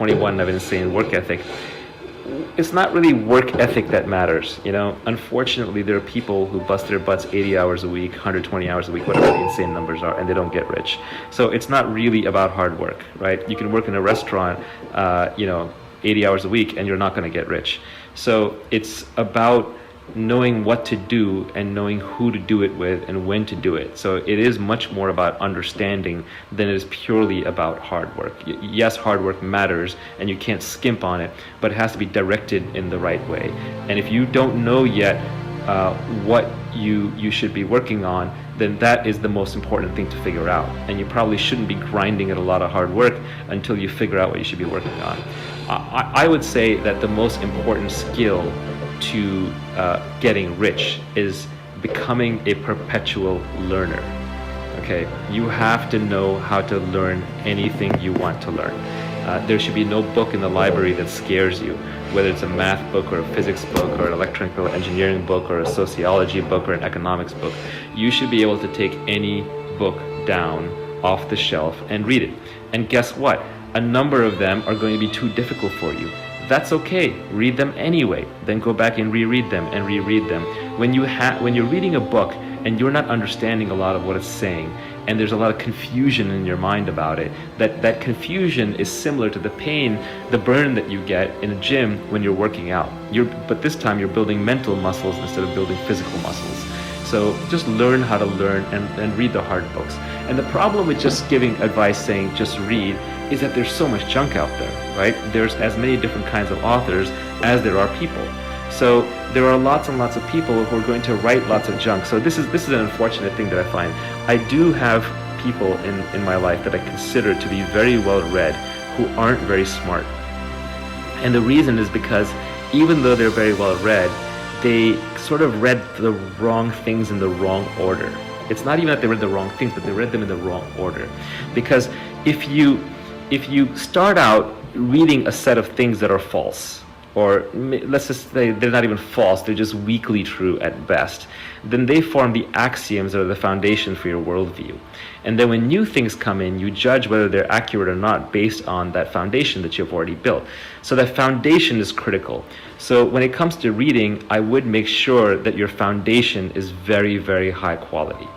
21 and have an insane work ethic. It's not really work ethic that matters, you know. Unfortunately, there are people who bust their butts 80 hours a week, 120 hours a week, whatever the insane numbers are, and they don't get rich. So it's not really about hard work, right? You can work in a restaurant, 80 hours a week, and you're not going to get rich. So it's about knowing what to do and knowing who to do it with and when to do it. So it is much more about understanding than it is purely about hard work. Yes, hard work matters and you can't skimp on it, but it has to be directed in the right way. And if you don't know yet what you should be working on, then that is the most important thing to figure out. And you probably shouldn't be grinding at a lot of hard work until you figure out what you should be working on. I would say that the most important skill to getting rich is becoming a perpetual learner. Okay, you have to know how to learn anything you want to learn. There should be no book in the library that scares you, whether it's a math book or a physics book or an electrical engineering book or a sociology book or an economics book. You should be able to take any book down off the shelf and read it. And guess what? A number of them are going to be too difficult for you. That's okay. Read them anyway. Then go back and reread them and reread them. When you're reading a book and you're not understanding a lot of what it's saying, and there's a lot of confusion in your mind about it, that confusion is similar to the pain, the burn that you get in a gym when you're working out. But this time you're building mental muscles instead of building physical muscles. So just learn how to learn and read the hard books. And the problem with just giving advice saying just read is that there's so much junk out there, right? There's as many different kinds of authors as there are people. So there are lots and lots of people who are going to write lots of junk. So this is an unfortunate thing that I find. I do have people in my life that I consider to be very well read who aren't very smart. And the reason is because even though they're very well read, they sort of read the wrong things in the wrong order. It's not even that they read the wrong things, but they read them in the wrong order. Because if you start out reading a set of things that are false, or let's just say they're not even false, they're just weakly true at best, then they form the axioms or the foundation for your worldview. And then when new things come in, you judge whether they're accurate or not based on that foundation that you've already built. So that foundation is critical. So when it comes to reading, I would make sure that your foundation is very, very high quality.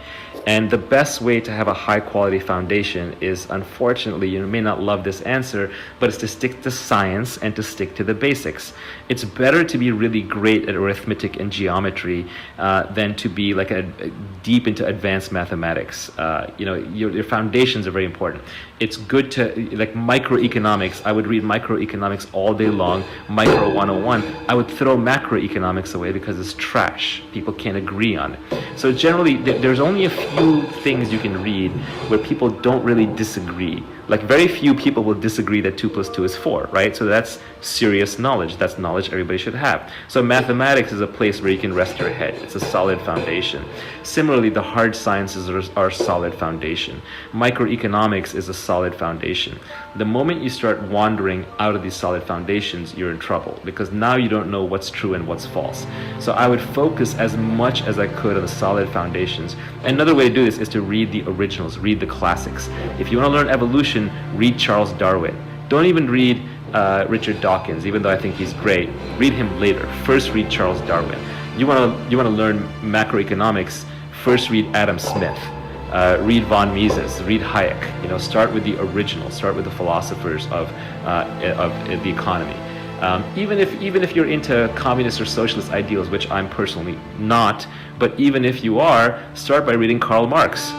And the best way to have a high quality foundation is, unfortunately, you may not love this answer, but it's to stick to science and to stick to the basics. It's better to be really great at arithmetic and geometry than to be like deep into advanced mathematics. Your foundations are very important. It's good to, like microeconomics, I would read microeconomics all day long, micro 101. I would throw macroeconomics away because it's trash. People can't agree on it. So generally, there's only a few things you can read where people don't really disagree. Like very few people will disagree that 2 + 2 is 4, right? So that's serious knowledge. That's knowledge everybody should have. So mathematics is a place where you can rest your head. It's a solid foundation. Similarly, the hard sciences are a solid foundation. Microeconomics is a solid foundation. The moment you start wandering out of these solid foundations, you're in trouble because now you don't know what's true and what's false. So I would focus as much as I could on the solid foundations. Another way to do this is to read the originals, read the classics. If you want to learn evolution, read Charles Darwin. Don't even read Richard Dawkins, even though I think he's great. Read him later. First read Charles Darwin. You want to learn macroeconomics, first read Adam Smith. Read von Mises, read Hayek. Start with the original. Start with the philosophers of the economy. Even if you're into communist or socialist ideals, which I'm personally not, but even if you are, start by reading Karl Marx.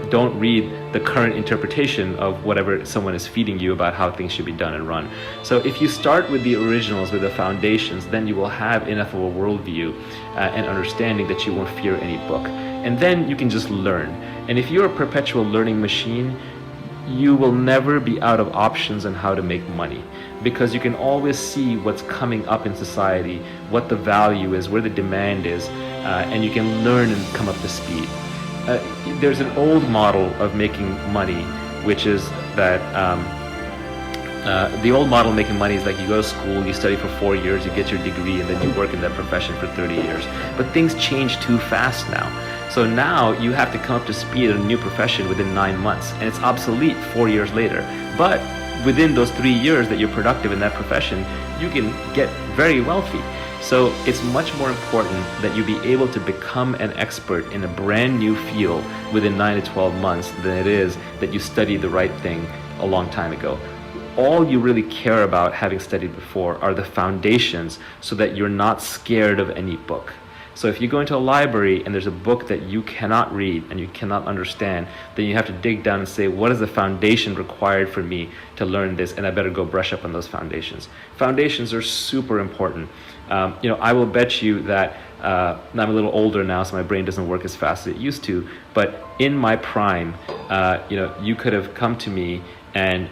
Don't read the current interpretation of whatever someone is feeding you about how things should be done and run. So if you start with the originals, with the foundations, then you will have enough of a worldview and understanding that you won't fear any book. And then you can just learn. And if you're a perpetual learning machine, you will never be out of options on how to make money, because you can always see what's coming up in society, what the value is, where the demand is, and you can learn and come up to speed. There's an old model of making money, which is that the old model of making money is like you go to school, you study for 4 years, you get your degree, and then you work in that profession for 30 years. But things change too fast now. So now you have to come up to speed in a new profession within 9 months, and it's obsolete 4 years later. But within those 3 years that you're productive in that profession, you can get very wealthy. So it's much more important that you be able to become an expert in a brand new field within 9 to 12 months than it is that you study the right thing a long time ago. All you really care about having studied before are the foundations so that you're not scared of any book. So if you go into a library and there's a book that you cannot read and you cannot understand, then you have to dig down and say, what is the foundation required for me to learn this? And I better go brush up on those foundations. Foundations are super important. I will bet you that I'm a little older now, so my brain doesn't work as fast as it used to. But in my prime, you could have come to me and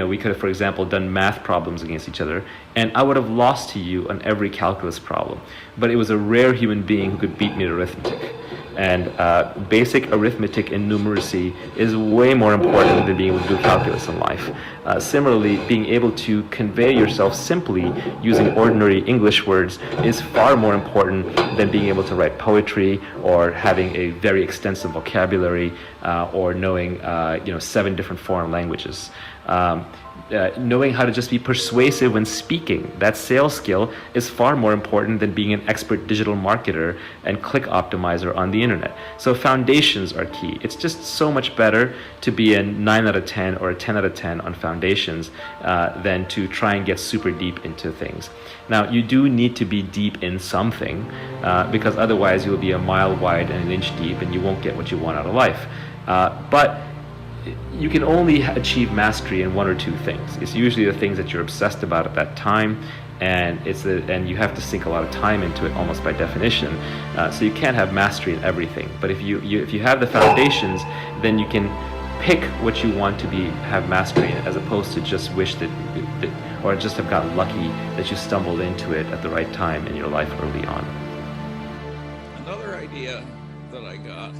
we could have, for example, done math problems against each other, and I would have lost to you on every calculus problem. But it was a rare human being who could beat me at arithmetic. And basic arithmetic and numeracy is way more important than being able to do calculus in life. Similarly, being able to convey yourself simply using ordinary English words is far more important than being able to write poetry or having a very extensive vocabulary or knowing 7 different foreign languages. Knowing how to just be persuasive when speaking, that sales skill is far more important than being an expert digital marketer and click optimizer on the internet. So foundations are key. It's just so much better to be a 9 out of 10 or a 10 out of 10 on foundations than to try and get super deep into things. Now, you do need to be deep in something because otherwise you'll be a mile wide and an inch deep and you won't get what you want out of life. But you can only achieve mastery in 1 or 2 things. It's usually the things that you're obsessed about at that time, and you have to sink a lot of time into it almost by definition. So you can't have mastery in everything. But if you have the foundations, then you can pick what you want to have mastery in, as opposed to just wish that or just have gotten lucky that you stumbled into it at the right time in your life early on. Another idea that I got